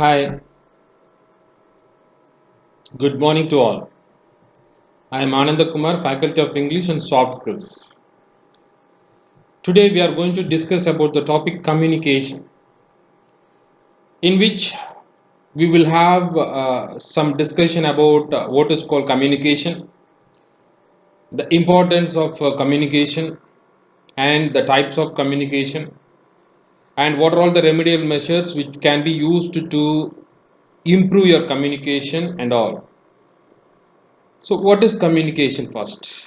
Hi, good morning to all. I am Ananda Kumar, Faculty of English and Soft Skills. Today we are going to discuss about the topic communication, in which we will have some discussion about what is called communication, the importance of communication, and the types of communication, and what are all the remedial measures which can be used to improve your communication and all. So, what is communication first?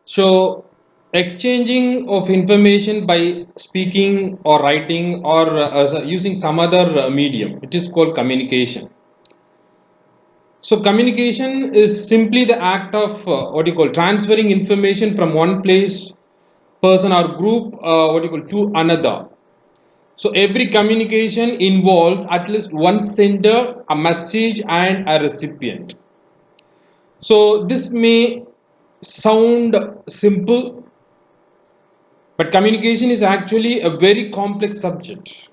So, exchanging of information by speaking or writing or using some other medium, it is called communication. So, communication is simply the act of transferring information from one place, person, or group, to another. So, every communication involves at least one sender, a message, and a recipient. So, this may sound simple, but communication is actually a very complex subject.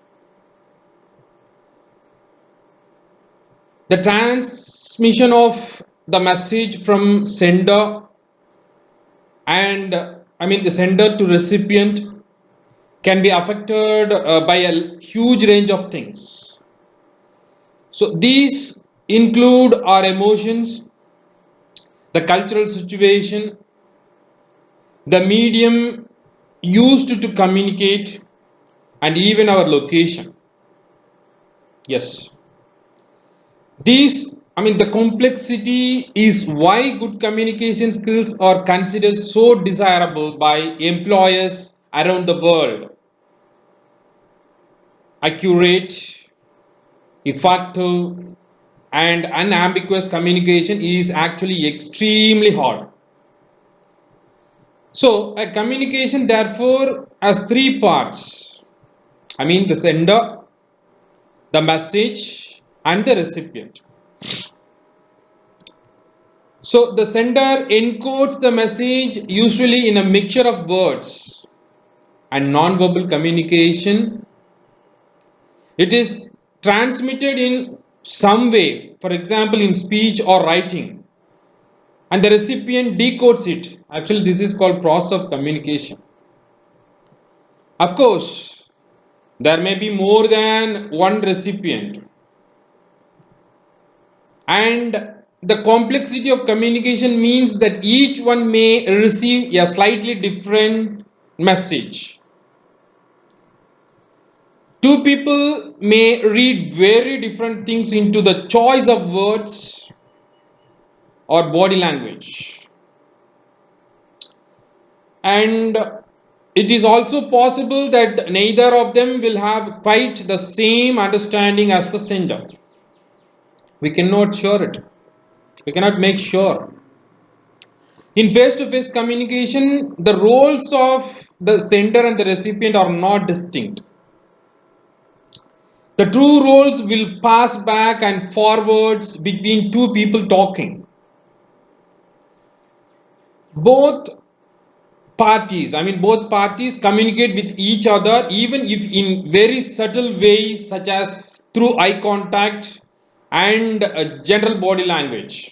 The transmission of the message from sender and the sender to recipient can be affected by a huge range of things. So these include our emotions, the cultural situation, the medium used to communicate, and even our location. Yes. The complexity is why good communication skills are considered so desirable by employers around the world. Accurate, effective, and unambiguous communication is actually extremely hard. So, a communication therefore has three parts. The sender, the message, and the recipient. So the sender encodes the message usually in a mixture of words and non-verbal communication. It is transmitted in some way, for example, in speech or writing, and the recipient decodes it. Actually, this is called process of communication. Of course, there may be more than one recipient, and the complexity of communication means that each one may receive a slightly different message. Two people may read very different things into the choice of words or body language. And it is also possible that neither of them will have quite the same understanding as the sender. We cannot sure it. We cannot make sure. In face-to-face communication, the roles of the sender and the recipient are not distinct. The true roles will pass back and forwards between two people talking. Both both parties communicate with each other, even if in very subtle ways, such as through eye contact and general body language.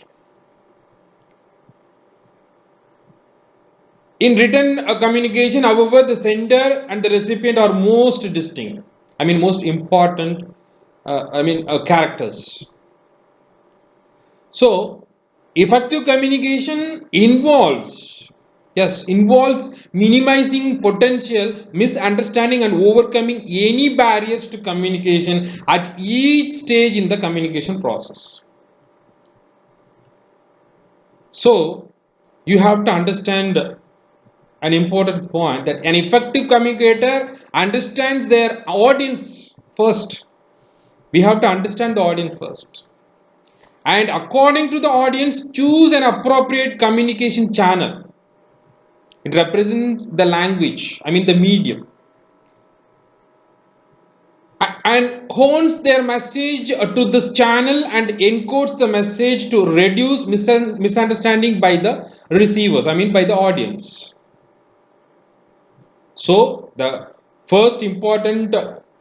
In written communication, however, the sender and the recipient are most distinct. Most important. Characters. So, effective communication involves minimizing potential misunderstanding and overcoming any barriers to communication at each stage in the communication process. So, you have to understand an important point that an effective communicator understands their audience first. We have to understand the audience first. And according to the audience, choose an appropriate communication channel. It represents the language, the medium, and hones their message to this channel and encodes the message to reduce misunderstanding by the receivers, by the audience. So the first important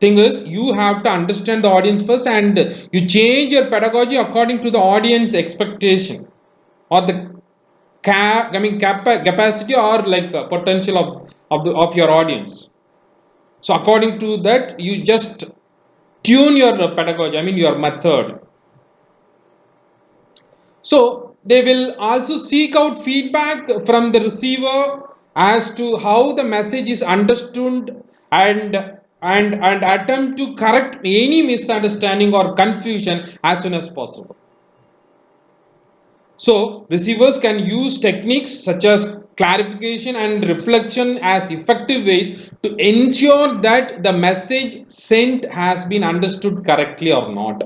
thing is you have to understand the audience first, and you change your pedagogy according to the audience expectation or the capacity or like potential of your audience. So according to that, you just tune your pedagogy, I mean your method. So they will also seek out feedback from the receiver as to how the message is understood, and attempt to correct any misunderstanding or confusion as soon as possible. So receivers can use techniques such as clarification and reflection as effective ways to ensure that the message sent has been understood correctly or not.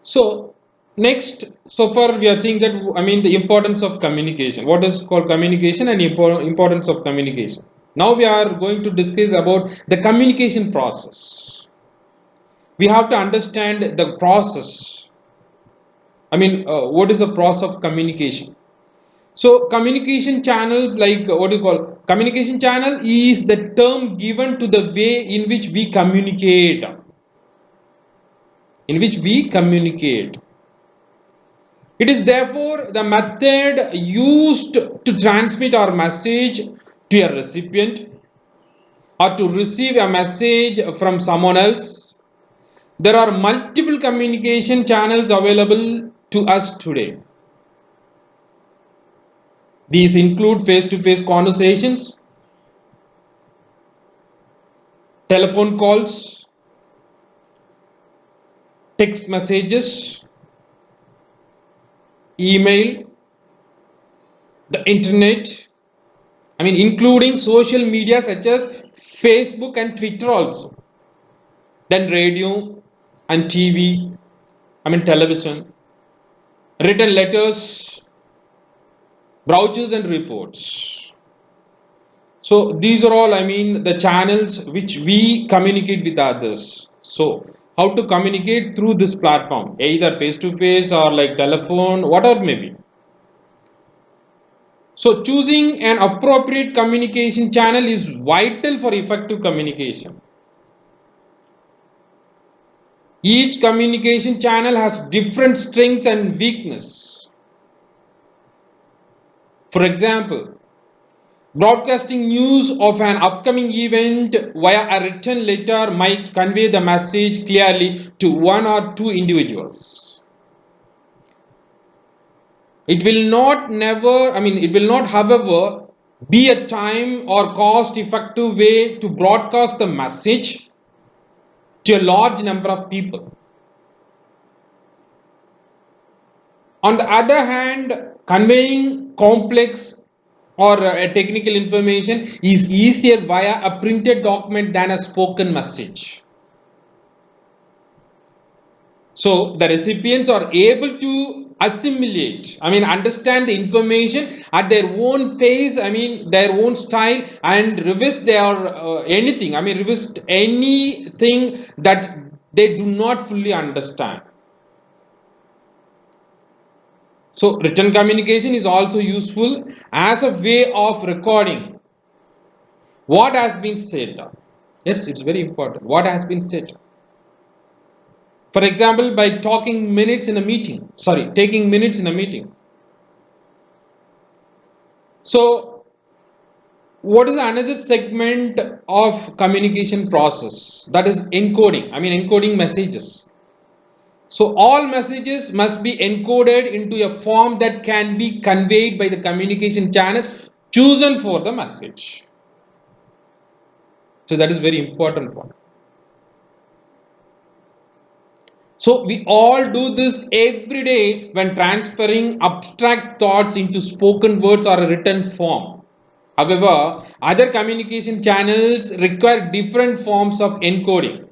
So next, so far we are seeing that, I mean, the importance of communication. What is called communication and importance of communication. Now we are going to discuss about the communication process. We have to understand the process. I mean, what is the process of communication? So communication channels, like what do you call communication channel, is the term given to the way in which we communicate. In which we communicate. It is therefore the method used to transmit our message to a recipient or to receive a message from someone else. There are multiple communication channels available to us today. These include face-to-face conversations, telephone calls, text messages, email, the internet, I mean, including social media such as Facebook and Twitter also. Then radio and TV, I mean television, written letters, brochures and reports. So these are all, I mean, the channels which we communicate with others. So how to communicate through this platform, either face to face or like telephone, whatever may be. So choosing an appropriate communication channel is vital for effective communication. Each communication channel has different strengths and weakness. For example, broadcasting news of an upcoming event via a written letter might convey the message clearly to one or two individuals. It will not, however, be a time or cost effective way to broadcast the message to a large number of people. On the other hand, conveying complex or technical information is easier via a printed document than a spoken message. So the recipients are able to assimilate, I mean, understand the information at their own pace, I mean, their own style, and revisit their revisit anything that they do not fully understand. So written communication is also useful as a way of recording what has been said. Yes, it's very important. What has been said. For example, by taking minutes in a meeting. So what is another segment of communication process? That is encoding. I mean, encoding messages. So all messages must be encoded into a form that can be conveyed by the communication channel chosen for the message. So that is very important one. So we all do this every day when transferring abstract thoughts into spoken words or a written form. However, other communication channels require different forms of encoding.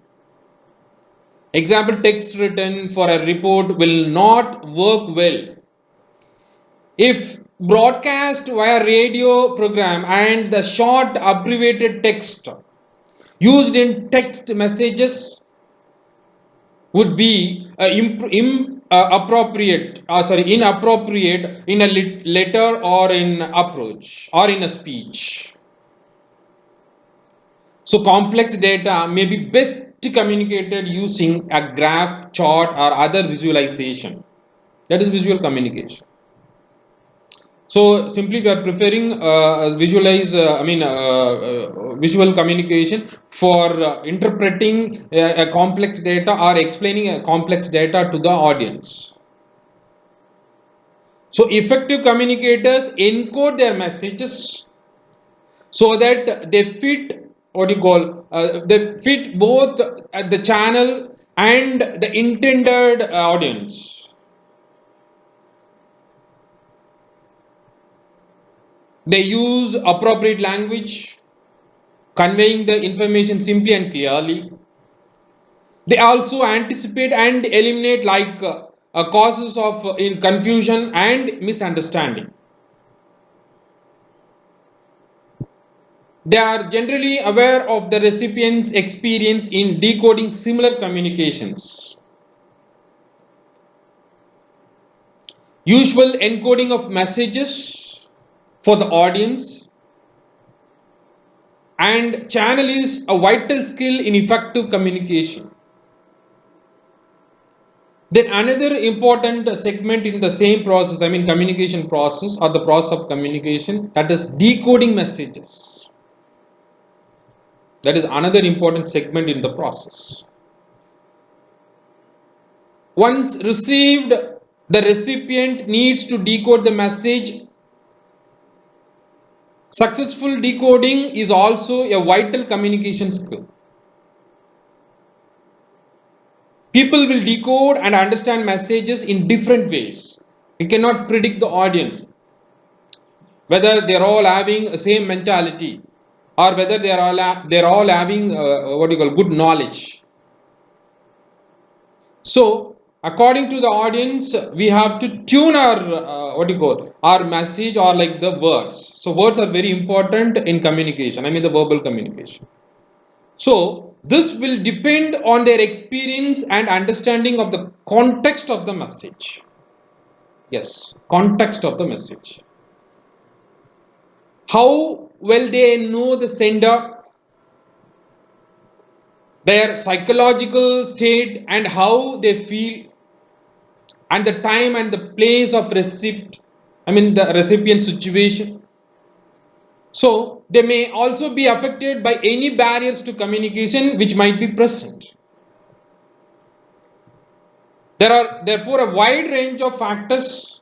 Example, text written for a report will not work well if broadcast via radio program, and the short abbreviated text used in text messages would be inappropriate in a letter or in approach or in a speech. So complex data may be best communicated using a graph, chart, or other visualization. That is visual communication. So simply we are preferring visual communication for interpreting a complex data or explaining a complex data to the audience. So effective communicators encode their messages so that they fit what you call they fit both the channel and the intended audience. They use appropriate language, conveying the information simply and clearly. They also anticipate and eliminate causes of in confusion and misunderstanding. They are generally aware of the recipient's experience in decoding similar communications. Usual encoding of messages for the audience and channel is a vital skill in effective communication. Then another important segment in the same process, communication process or the process of communication, that is decoding messages. That is another important segment in the process. Once received, the recipient needs to decode the message. Successful decoding is also a vital communication skill. People will decode and understand messages in different ways. We cannot predict the audience, whether they're all having the same mentality or whether they're all having good knowledge. So according to the audience, we have to tune our our message or like the words. So words are very important in communication. The verbal communication. So this will depend on their experience and understanding of the context of the message. Yes, context of the message. How well they know the sender, their psychological state and how they feel, and the time and the place of the recipient situation. So they may also be affected by any barriers to communication which might be present. There are therefore a wide range of factors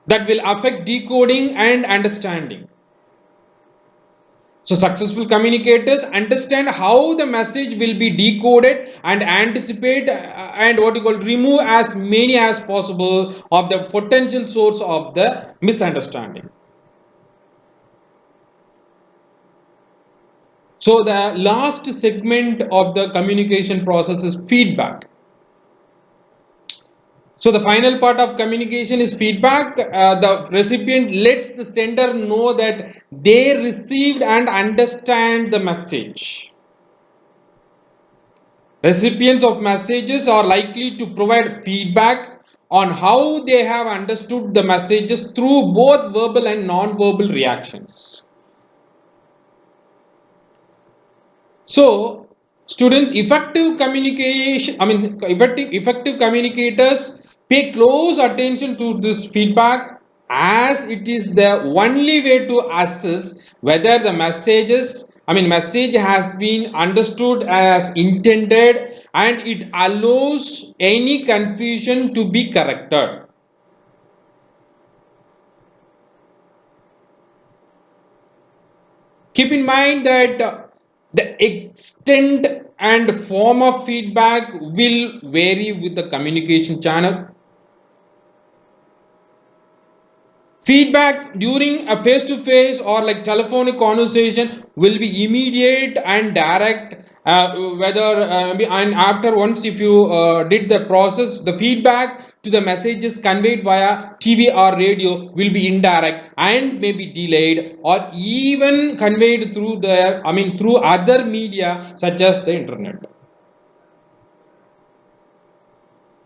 that will affect decoding and understanding. So successful communicators understand how the message will be decoded and anticipate and remove as many as possible of the potential source of the misunderstanding. So the last segment of the communication process is feedback. So the final part of communication is feedback. The recipient lets the sender know that they received and understand the message. Recipients of messages are likely to provide feedback on how they have understood the messages through both verbal and non-verbal reactions. So, students, effective communicators pay close attention to this feedback as it is the only way to assess whether the message has been understood as intended, and it allows any confusion to be corrected. Keep in mind that the extent and form of feedback will vary with the communication channel. Feedback during a face-to-face or like telephonic conversation will be immediate and direct. And after once if you did the process, the feedback to the messages conveyed via TV or radio will be indirect and may be delayed or even conveyed through other media such as the internet.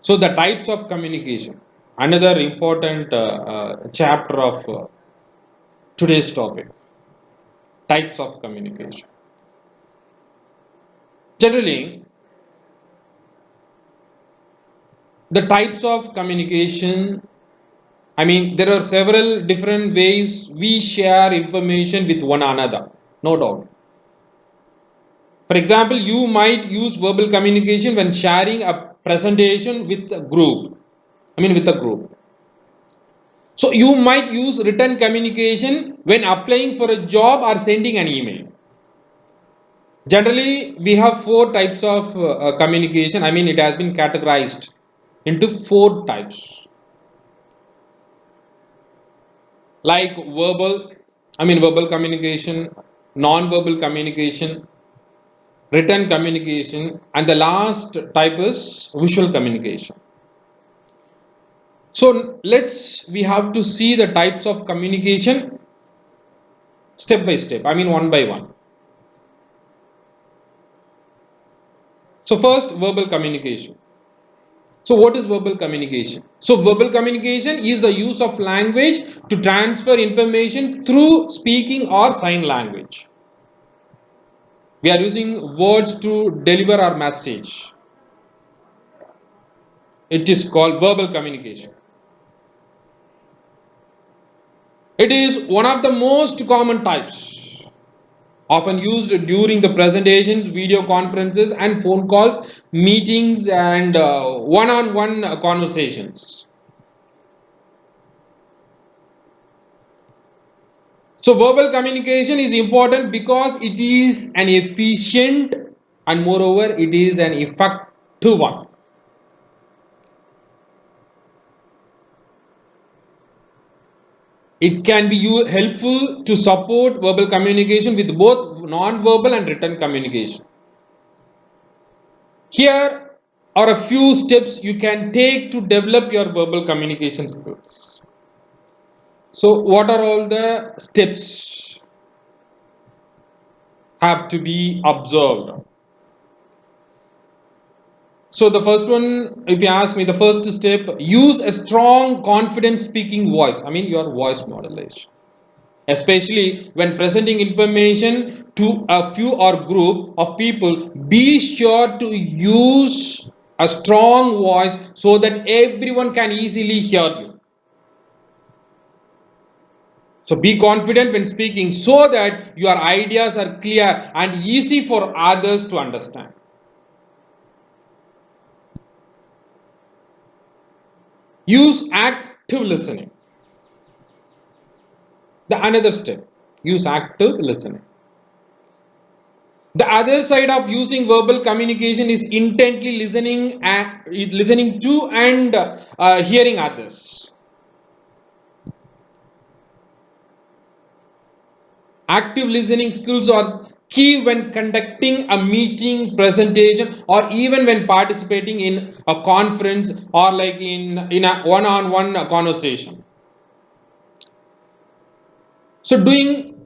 So the types of communication, another important chapter of today's topic. Types of communication. Generally, the types of communication, I mean, there are several different ways we share information with one another, no doubt. For example, you might use verbal communication when sharing a presentation with a group. With a group. So you might use written communication when applying for a job or sending an email. Generally, we have four types of communication. It has been categorized into four types. Like verbal communication, non-verbal communication, written communication, and the last type is visual communication. So we have to see the types of communication step by step, one by one. So first, verbal communication. So what is verbal communication? So verbal communication is the use of language to transfer information through speaking or sign language. We are using words to deliver our message. It is called verbal communication. It is one of the most common types, often used during the presentations, video conferences, and phone calls, meetings, and one-on-one conversations. So verbal communication is important because it is an efficient and moreover it is an effective one. It can be helpful to support verbal communication with both non-verbal and written communication. Here are a few steps you can take to develop your verbal communication skills. So what are all the steps have to be observed? So the first one, if you ask me, the first step, use a strong, confident speaking voice. Your voice modulation. Especially when presenting information to a few or group of people, be sure to use a strong voice so that everyone can easily hear you. So be confident when speaking so that your ideas are clear and easy for others to understand. Use active listening. The another step, use active listening. The other side of using verbal communication is intently listening to and hearing others. Active listening skills are key when conducting a meeting, presentation, or even when participating in a conference or like in a one-on-one conversation. So doing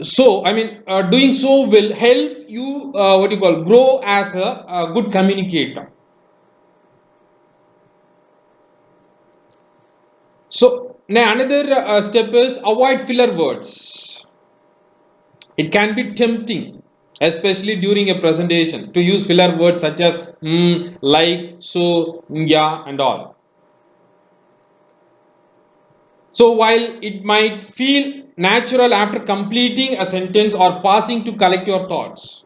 so will help you grow as a good communicator. So now another step is avoid filler words. It can be tempting, especially during a presentation, to use filler words such as like, so, yeah, and all. So while it might feel natural after completing a sentence or pausing to collect your thoughts,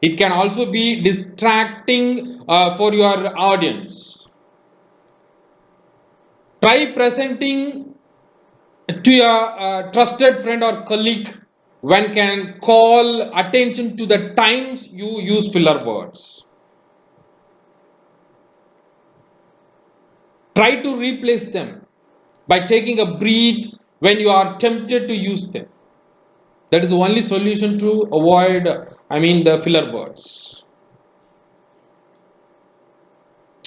it can also be distracting for your audience. Try presenting to a trusted friend or colleague when can call attention to the times you use filler words. Try to replace them by taking a breath when you are tempted to use them. That is the only solution to avoid the filler words.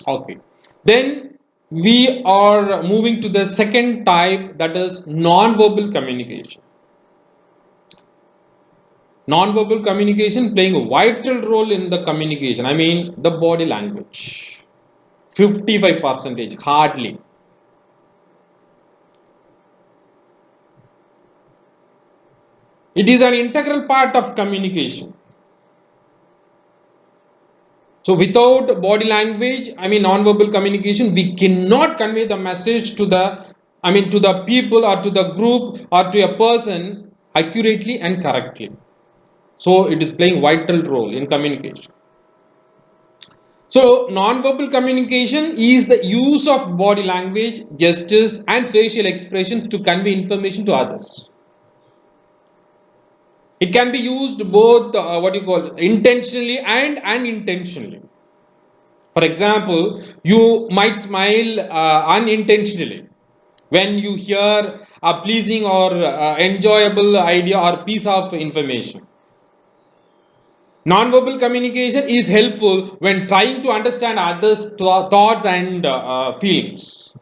Okay, then we are moving to the second type, that is non-verbal communication. Non-verbal communication playing a vital role in the communication. The body language. 55% hardly. It is an integral part of communication. So without body language, non-verbal communication, we cannot convey the message to the people or to the group or to a person accurately and correctly. So it is playing vital role in communication. So non-verbal communication is the use of body language, gestures and facial expressions to convey information to others. It can be used both intentionally and unintentionally. For example, you might smile unintentionally when you hear a pleasing or enjoyable idea or piece of information. Nonverbal communication is helpful when trying to understand others' thoughts and feelings.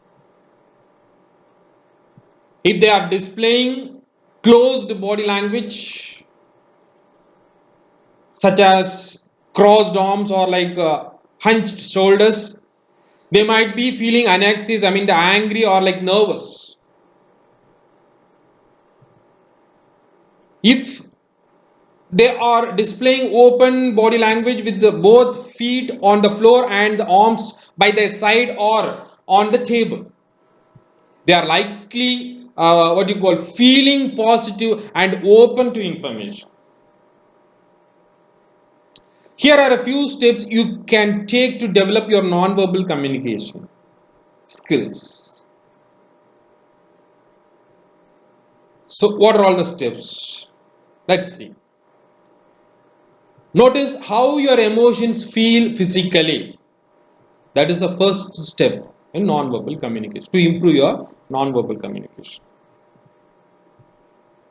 If they are displaying closed body language, such as crossed arms or hunched shoulders, they might be feeling anxious, the angry or nervous. If they are displaying open body language with both feet on the floor and the arms by their side or on the table, they are likely feeling positive and open to information. Here are a few steps you can take to develop your non-verbal communication skills. So what are all the steps? Let's see. Notice how your emotions feel physically. That is the first step in non-verbal communication to improve your non-verbal communication.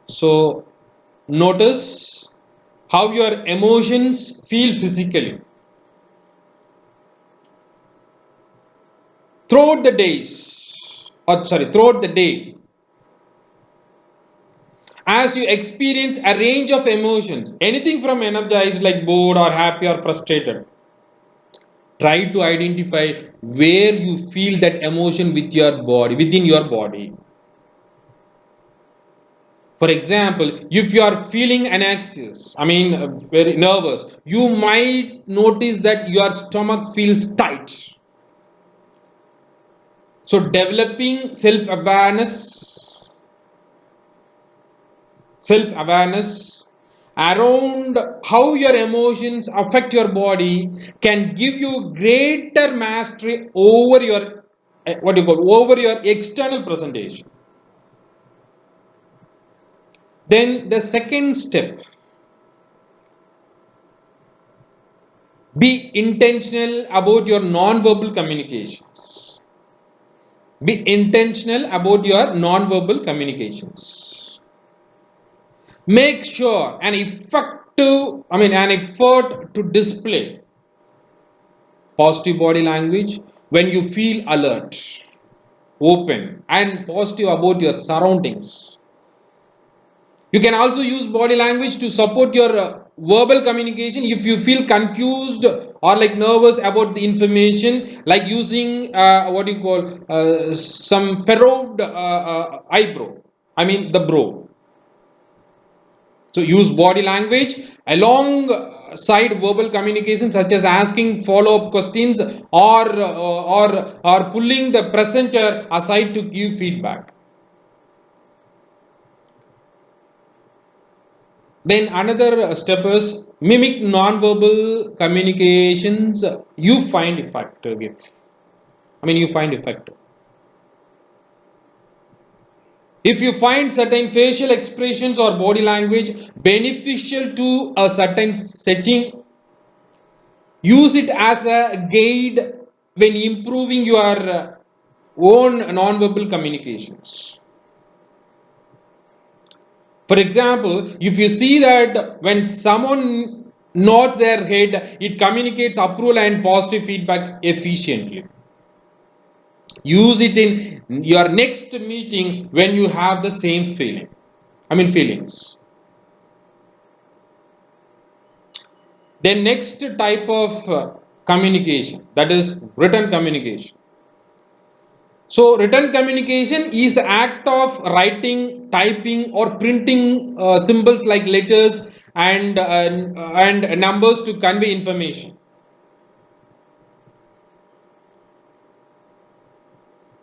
So notice how your emotions feel physically. Throughout the day, as you experience a range of emotions, anything from energized like bored or happy or frustrated, try to identify where you feel that emotion within your body. For example, if you are feeling anxious, very nervous, you might notice that your stomach feels tight. So developing self-awareness around how your emotions affect your body can give you greater mastery over your over your external presentation. Then the second step, be intentional about your non-verbal communications. Be intentional about your non-verbal communications. Make sure an effort to display positive body language when you feel alert, open, and positive about your surroundings. You can also use body language to support your verbal communication if you feel confused or nervous about the information, like using some furrowed eyebrow. The brow. So use body language alongside verbal communication, such as asking follow-up questions or pulling the presenter aside to give feedback. Then another step is mimic non-verbal communications you find effective. You find effective. If you find certain facial expressions or body language beneficial to a certain setting, use it as a guide when improving your own non-verbal communications. For example, if you see that when someone nods their head, it communicates approval and positive feedback efficiently. Use it in your next meeting when you have the same feelings. Then next type of communication, that is written communication. So written communication is the act of writing, typing, or printing symbols like letters and numbers to convey information.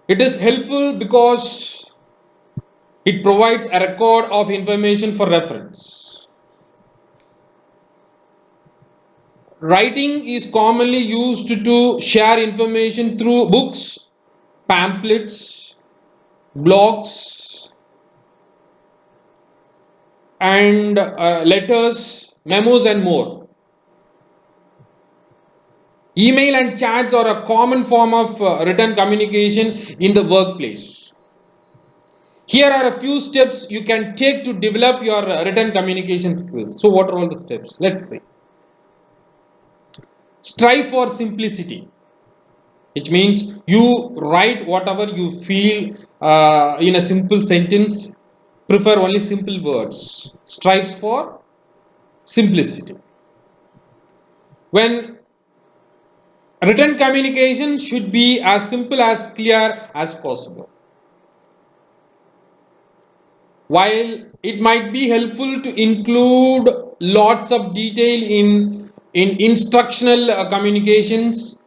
It is helpful because it provides a record of information for reference. Writing is commonly used to share information through books, pamphlets, blogs, and letters, memos, and more. Email and chats are a common form of written communication in the workplace. Here are a few steps you can take to develop your written communication skills. So, what are all the steps? Let's see. Strive for simplicity. It means you write whatever you feel in a simple sentence. Prefer only simple words. Strives for simplicity. When written communication should be as simple as clear as possible. While it might be helpful to include lots of detail in instructional communications,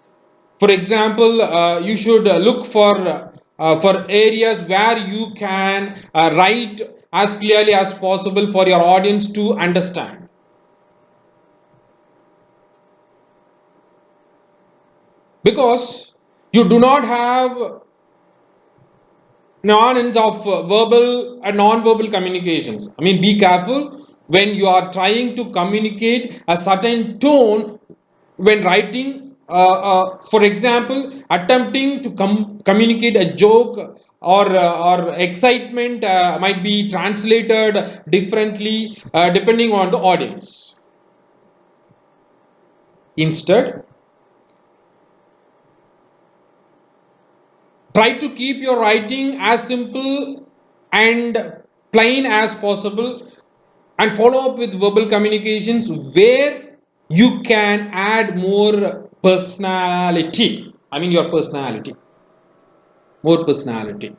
for example, you should look for areas where you can write as clearly as possible for your audience to understand. Because you do not have nuance of verbal and non-verbal communications. I mean, be careful when you are trying to communicate a certain tone when writing. For example, attempting to communicate a joke or excitement might be translated differently depending on the audience. Instead, try to keep your writing as simple and plain as possible and follow up with verbal communications where you can add more personality. I mean, your personality, more personality.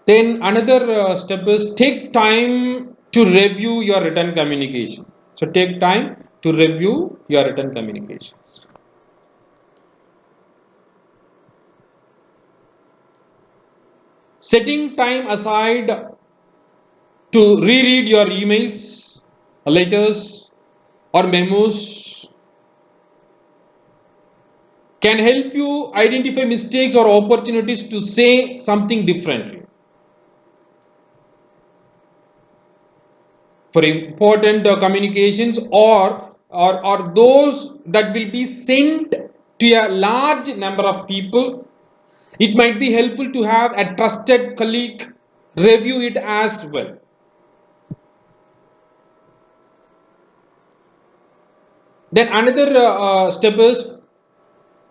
Then another step is take time to review your written communication. So take time to review your written communication. Setting time aside to reread your emails, letters, or memos can help you identify mistakes or opportunities to say something differently. For important communications or those that will be sent to a large number of people, it might be helpful to have a trusted colleague review it as well. Then another step is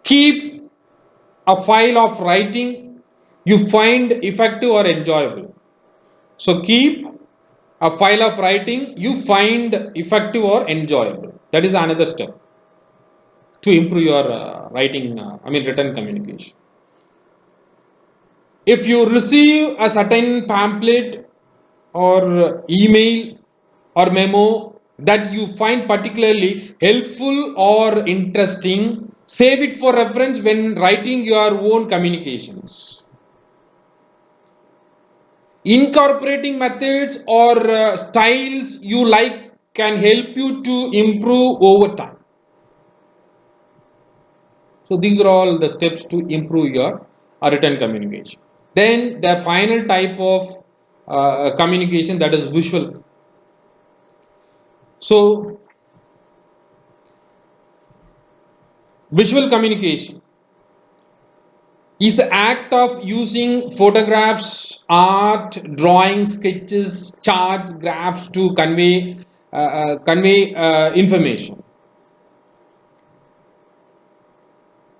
keep a file of writing you find effective or enjoyable. So keep a file of writing you find effective or enjoyable. That is another step to improve your written communication. If you receive a certain pamphlet or email or memo that you find particularly helpful or interesting, save it for reference when writing your own communications. Incorporating methods or styles you like can help you to improve over time. So these are all the steps to improve your written communication. Then the final type of communication, that is visual. So visual communication is the act of using photographs, art, drawings, sketches, charts, graphs to convey information.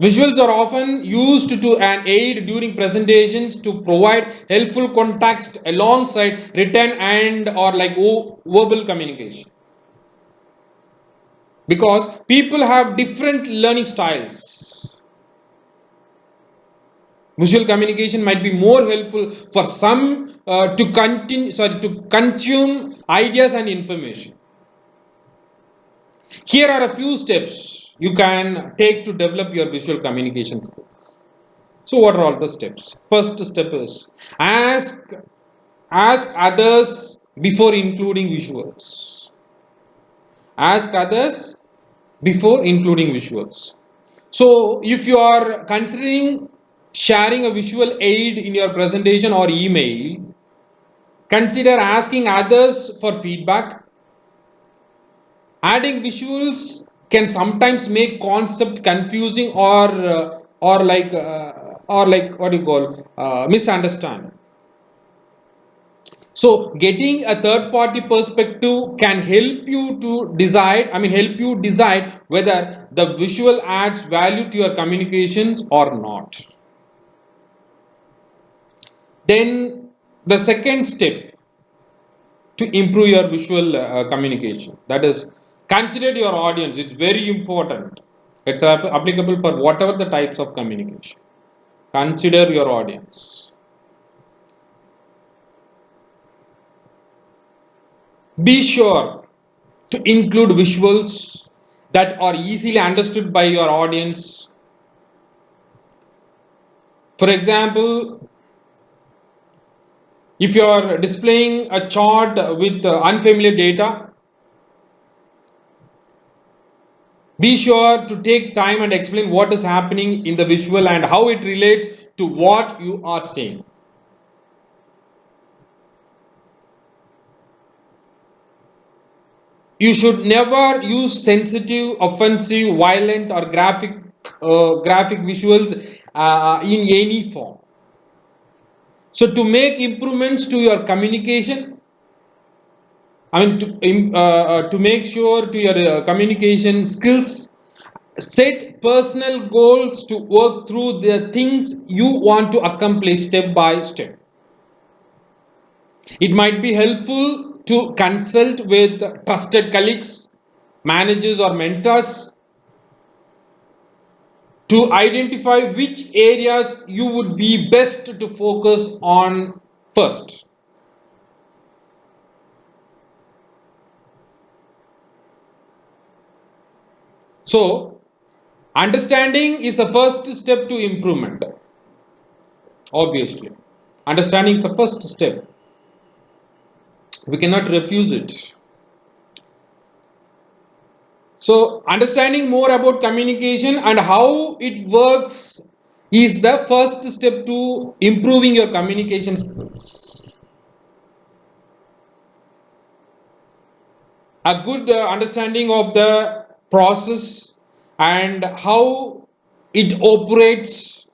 Visuals are often used to an aid during presentations to provide helpful context alongside written and or like verbal communication. Because people have different learning styles. Visual communication might be more helpful for some to consume ideas and information. Here are a few steps you can take to develop your visual communication skills. So what are all the steps? First step is ask ask others before including visuals. Ask others before including visuals. So if you are considering sharing a visual aid in your presentation or email, consider asking others for feedback. Adding visuals can sometimes make concept confusing or like what do you call misunderstand. So getting a third party perspective can help you to decide, help you decide whether the visual adds value to your communications or not. Then the second step to improve your visual communication, that is, consider your audience. It's very important. It's applicable for whatever the types of communication. Consider your audience. Be sure to include visuals that are easily understood by your audience. For example, if you are displaying a chart with unfamiliar data, be sure to take time and explain what is happening in the visual and how it relates to what you are saying. You should never use sensitive, offensive, violent, or graphic visuals in any form. So to make improvements to your communication, to make sure to your communication skills, set personal goals to work through the things you want to accomplish step by step. It might be helpful to consult with trusted colleagues, managers, or mentors to identify which areas you would be best to focus on first. So, understanding is the first step to improvement. Obviously, understanding is the first step. We cannot refuse it. So, understanding more about communication and how it works is the first step to improving your communication skills. A good understanding of the process and how it operates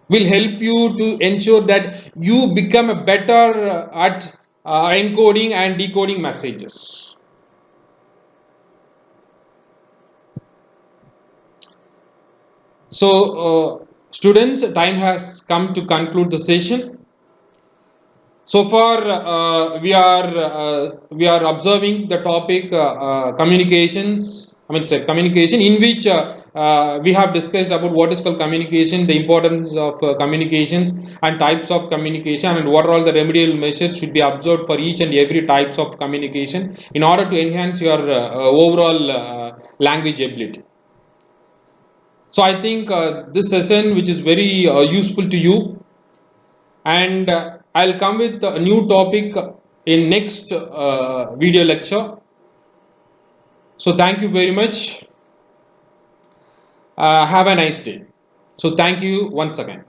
will help you to ensure that you become a better at encoding and decoding messages. So, students, time has come to conclude the session. So far, we are observing the topic communications. Communication, in which we have discussed about what is called communication, the importance of communications, and types of communication, and what are all the remedial measures should be observed for each and every types of communication in order to enhance your overall language ability. So I think this session, which is very useful to you, and I'll come with a new topic in next video lecture. So thank you very much. Have a nice day. So thank you once again.